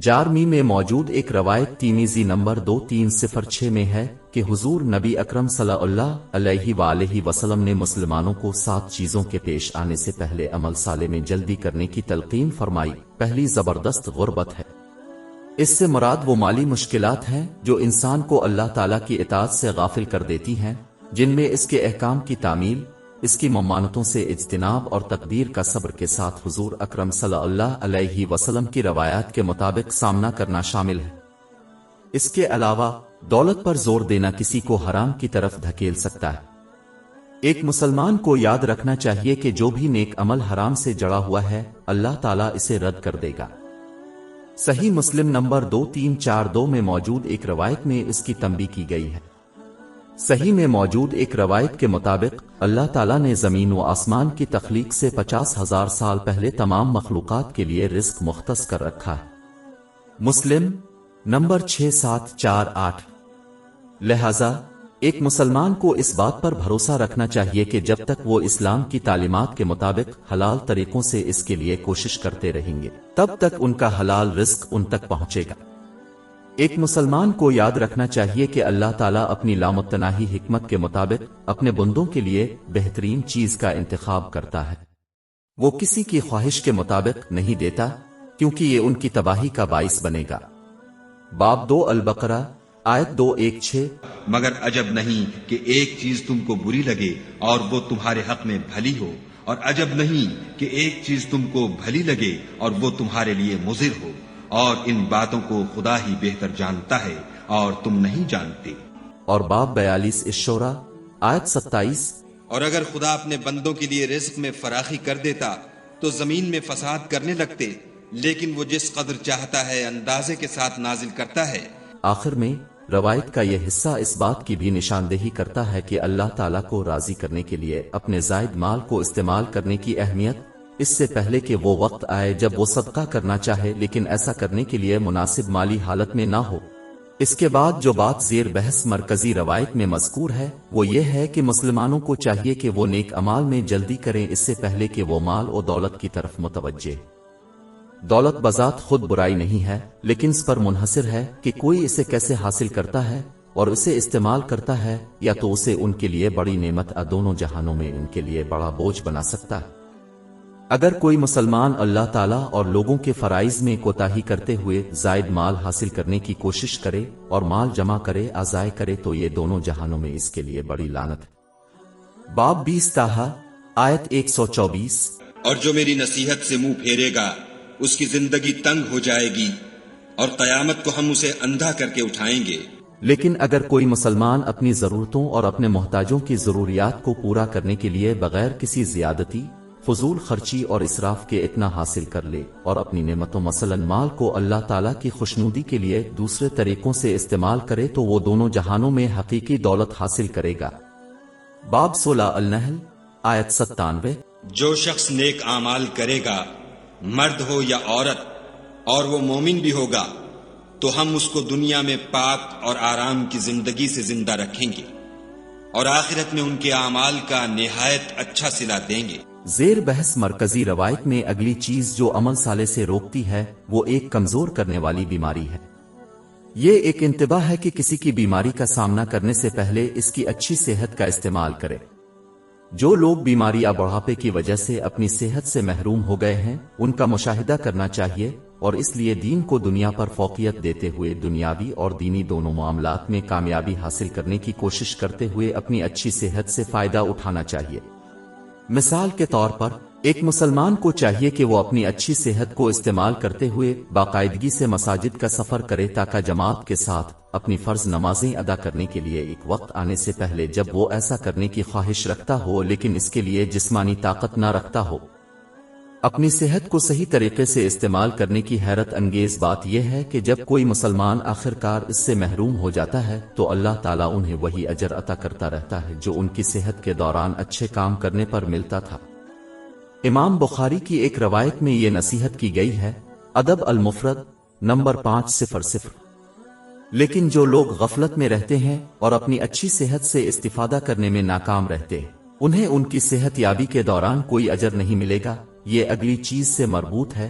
جارمی میں موجود ایک روایت ترمذی نمبر 2306 میں ہے کہ حضور نبی اکرم صلی اللہ علیہ وآلہ وسلم نے مسلمانوں کو 7 چیزوں کے پیش آنے سے پہلے عمل صالح میں جلدی کرنے کی تلقین فرمائی۔ پہلی زبردست غربت ہے۔ اس سے مراد وہ مالی مشکلات ہیں جو انسان کو اللہ تعالیٰ کی اطاعت سے غافل کر دیتی ہیں، جن میں اس کے احکام کی تعمیل، اس کی ممانعتوں سے اجتناب اور تقدیر کا صبر کے ساتھ حضور اکرم صلی اللہ علیہ وسلم کی روایات کے مطابق سامنا کرنا شامل ہے۔ اس کے علاوہ دولت پر زور دینا کسی کو حرام کی طرف دھکیل سکتا ہے۔ ایک مسلمان کو یاد رکھنا چاہیے کہ جو بھی نیک عمل حرام سے جڑا ہوا ہے اللہ تعالیٰ اسے رد کر دے گا۔ صحیح مسلم نمبر 2342 میں موجود ایک روایت میں اس کی تنبیہ کی گئی ہے۔ صحیح میں موجود ایک روایت کے مطابق اللہ تعالیٰ نے زمین و آسمان کی تخلیق سے 50,000 سال پہلے تمام مخلوقات کے لیے رزق مختص کر رکھا ہے۔ مسلم نمبر 6748۔ لہذا ایک مسلمان کو اس بات پر بھروسہ رکھنا چاہیے کہ جب تک وہ اسلام کی تعلیمات کے مطابق حلال طریقوں سے اس کے لیے کوشش کرتے رہیں گے تب تک ان کا حلال رزق ان تک پہنچے گا۔ ایک مسلمان کو یاد رکھنا چاہیے کہ اللہ تعالیٰ اپنی لامتناہی حکمت کے مطابق اپنے بندوں کے لیے بہترین چیز کا انتخاب کرتا ہے۔ وہ کسی کی خواہش کے مطابق نہیں دیتا کیونکہ یہ ان کی تباہی کا باعث بنے گا۔ باب 2 البقرہ آیت 216۔ مگر عجب نہیں کہ ایک چیز تم کو بری لگے اور وہ تمہارے حق میں بھلی ہو، اور عجب نہیں کہ ایک چیز تم کو بھلی لگے اور وہ تمہارے لیے مضر ہو، اور ان باتوں کو خدا ہی بہتر جانتا ہے اور تم نہیں جانتے۔ اور باب 42 الشورى آیت 27۔ اور اگر خدا اپنے بندوں کے لیے رزق میں فراخی کر دیتا تو زمین میں فساد کرنے لگتے، لیکن وہ جس قدر چاہتا ہے اندازے کے ساتھ نازل کرتا ہے۔ آخر میں روایت کا یہ حصہ اس بات کی بھی نشاندہی کرتا ہے کہ اللہ تعالیٰ کو راضی کرنے کے لیے اپنے زائد مال کو استعمال کرنے کی اہمیت، اس سے پہلے کہ وہ وقت آئے جب وہ صدقہ کرنا چاہے لیکن ایسا کرنے کے لیے مناسب مالی حالت میں نہ ہو۔ اس کے بعد جو بات زیر بحث مرکزی روایت میں مذکور ہے وہ یہ ہے کہ مسلمانوں کو چاہیے کہ وہ نیک اعمال میں جلدی کریں اس سے پہلے کہ وہ مال و دولت کی طرف متوجہ۔ دولت بذات خود برائی نہیں ہے، لیکن اس پر منحصر ہے کہ کوئی اسے کیسے حاصل کرتا ہے اور اسے استعمال کرتا ہے، یا تو اسے ان کے لیے بڑی نعمت دونوں جہانوں میں ان کے لیے بڑا بوجھ بنا سکتا ہے۔ اگر کوئی مسلمان اللہ تعالیٰ اور لوگوں کے فرائض میں کوتاہی کرتے ہوئے زائد مال حاصل کرنے کی کوشش کرے اور مال جمع کرے ضائع کرے تو یہ دونوں جہانوں میں اس کے لیے بڑی لعنت ہے۔ باب 20 طٰہٰ آیت 124۔ اور جو میری نصیحت سے منہ پھیرے گا اس کی زندگی تنگ ہو جائے گی اور قیامت کو ہم اسے اندھا کر کے اٹھائیں گے۔ لیکن اگر کوئی مسلمان اپنی ضرورتوں اور اپنے محتاجوں کی ضروریات کو پورا کرنے کے لیے بغیر کسی زیادتی، فضول خرچی اور اسراف کے اتنا حاصل کر لے اور اپنی نعمتوں مثلا مال کو اللہ تعالیٰ کی خوشنودی کے لیے دوسرے طریقوں سے استعمال کرے تو وہ دونوں جہانوں میں حقیقی دولت حاصل کرے گا۔ باب 16 النحل آیت 97۔ جو شخص نیک اعمال کرے گا، مرد ہو یا عورت، اور وہ مومن بھی ہوگا تو ہم اس کو دنیا میں پاک اور آرام کی زندگی سے زندہ رکھیں گے اور آخرت میں ان کے اعمال کا نہایت اچھا صلہ دیں گے۔ زیر بحث مرکزی روایت میں اگلی چیز جو عمل صالح سے روکتی ہے وہ ایک کمزور کرنے والی بیماری ہے۔ یہ ایک انتباہ ہے کہ کسی کی بیماری کا سامنا کرنے سے پہلے اس کی اچھی صحت کا استعمال کرے۔ جو لوگ بیماری یا بڑھاپے کی وجہ سے اپنی صحت سے محروم ہو گئے ہیں ان کا مشاہدہ کرنا چاہیے، اور اس لیے دین کو دنیا پر فوقیت دیتے ہوئے دنیاوی اور دینی دونوں معاملات میں کامیابی حاصل کرنے کی کوشش کرتے ہوئے اپنی اچھی صحت سے فائدہ اٹھانا چاہیے۔ مثال کے طور پر ایک مسلمان کو چاہیے کہ وہ اپنی اچھی صحت کو استعمال کرتے ہوئے باقاعدگی سے مساجد کا سفر کرے تاکہ جماعت کے ساتھ اپنی فرض نمازیں ادا کرنے کے لیے ایک وقت آنے سے پہلے جب وہ ایسا کرنے کی خواہش رکھتا ہو لیکن اس کے لیے جسمانی طاقت نہ رکھتا ہو۔ اپنی صحت کو صحیح طریقے سے استعمال کرنے کی حیرت انگیز بات یہ ہے کہ جب کوئی مسلمان آخرکار اس سے محروم ہو جاتا ہے تو اللہ تعالیٰ انہیں وہی اجر عطا کرتا رہتا ہے جو ان کی صحت کے دوران اچھے کام کرنے پر ملتا تھا۔ امام بخاری کی ایک روایت میں یہ نصیحت کی گئی ہے، ادب المفرد نمبر 500۔ لیکن جو لوگ غفلت میں رہتے ہیں اور اپنی اچھی صحت سے استفادہ کرنے میں ناکام رہتے ہیں انہیں ان کی صحت یابی کے دوران کوئی اجر نہیں ملے گا۔ یہ اگلی چیز سے مربوط ہے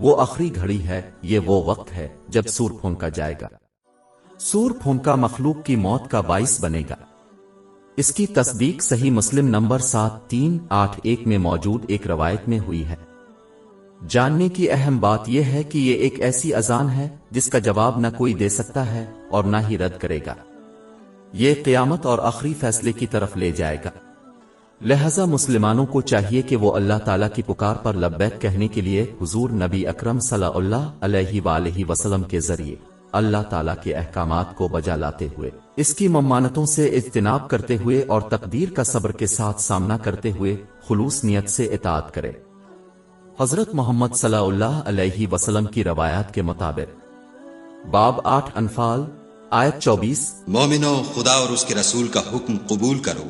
وہ آخری گھڑی ہے، یہ وہ وقت ہے جب سور پھونکا جائے گا۔ سور پھونکا مخلوق کی موت کا باعث بنے گا۔ اس کی تصدیق صحیح مسلم نمبر 7381 میں موجود ایک روایت میں ہوئی ہے۔ جاننے کی اہم بات یہ ہے کہ یہ ایک ایسی اذان ہے جس کا جواب نہ کوئی دے سکتا ہے اور نہ ہی رد کرے گا۔ یہ قیامت اور آخری فیصلے کی طرف لے جائے گا۔ لہذا مسلمانوں کو چاہیے کہ وہ اللہ تعالیٰ کی پکار پر لبیک کہنے کے لیے حضور نبی اکرم صلی اللہ علیہ وآلہ وسلم کے ذریعے اللہ تعالیٰ کے احکامات کو بجا لاتے ہوئے، اس کی ممانتوں سے اجتناب کرتے ہوئے اور تقدیر کا صبر کے ساتھ سامنا کرتے ہوئے خلوص نیت سے اطاعت کرے۔ حضرت محمد صلی اللہ علیہ وسلم کی روایات کے مطابق باب 8 انفال آیت 24، مومنو خدا اور اس کے رسول کا حکم قبول کرو،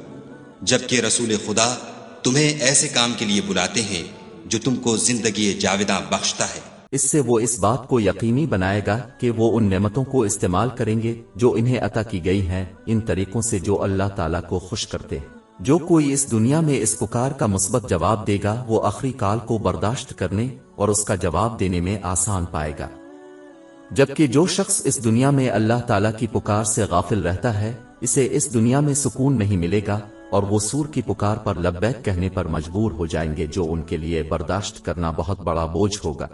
جبکہ رسول خدا تمہیں ایسے کام کے لیے بلاتے ہیں جو تم کو زندگی جاوداں بخشتا ہے۔ اس سے وہ اس بات کو یقینی بنائے گا کہ وہ ان نعمتوں کو استعمال کریں گے جو انہیں عطا کی گئی ہیں ان طریقوں سے جو اللہ تعالیٰ کو خوش کرتے ہیں۔ جو کوئی اس دنیا میں اس پکار کا مثبت جواب دے گا وہ آخری کال کو برداشت کرنے اور اس کا جواب دینے میں آسان پائے گا، جبکہ جو شخص اس دنیا میں اللہ تعالیٰ کی پکار سے غافل رہتا ہے اسے اس دنیا میں سکون نہیں ملے گا اور وہ سور کی پکار پر لبیک کہنے پر مجبور ہو جائیں گے جو ان کے لیے برداشت کرنا بہت بڑا بوجھ ہوگا۔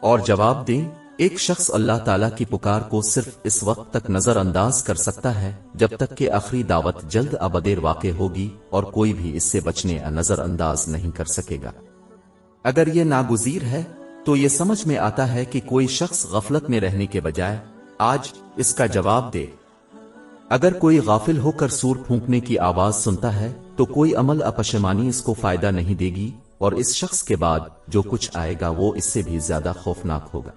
اور جواب دیں، ایک شخص اللہ تعالیٰ کی پکار کو صرف اس وقت تک نظر انداز کر سکتا ہے جب تک کہ آخری دعوت جلد ابدیر واقع ہوگی اور کوئی بھی اس سے بچنے نظر انداز نہیں کر سکے گا۔ اگر یہ ناگزیر ہے تو یہ سمجھ میں آتا ہے کہ کوئی شخص غفلت میں رہنے کے بجائے آج اس کا جواب دے۔ اگر کوئی غافل ہو کر سور پھونکنے کی آواز سنتا ہے تو کوئی عمل اپشمانی اس کو فائدہ نہیں دے گی اور اس شخص کے بعد جو کچھ آئے گا وہ اس سے بھی زیادہ خوفناک ہوگا۔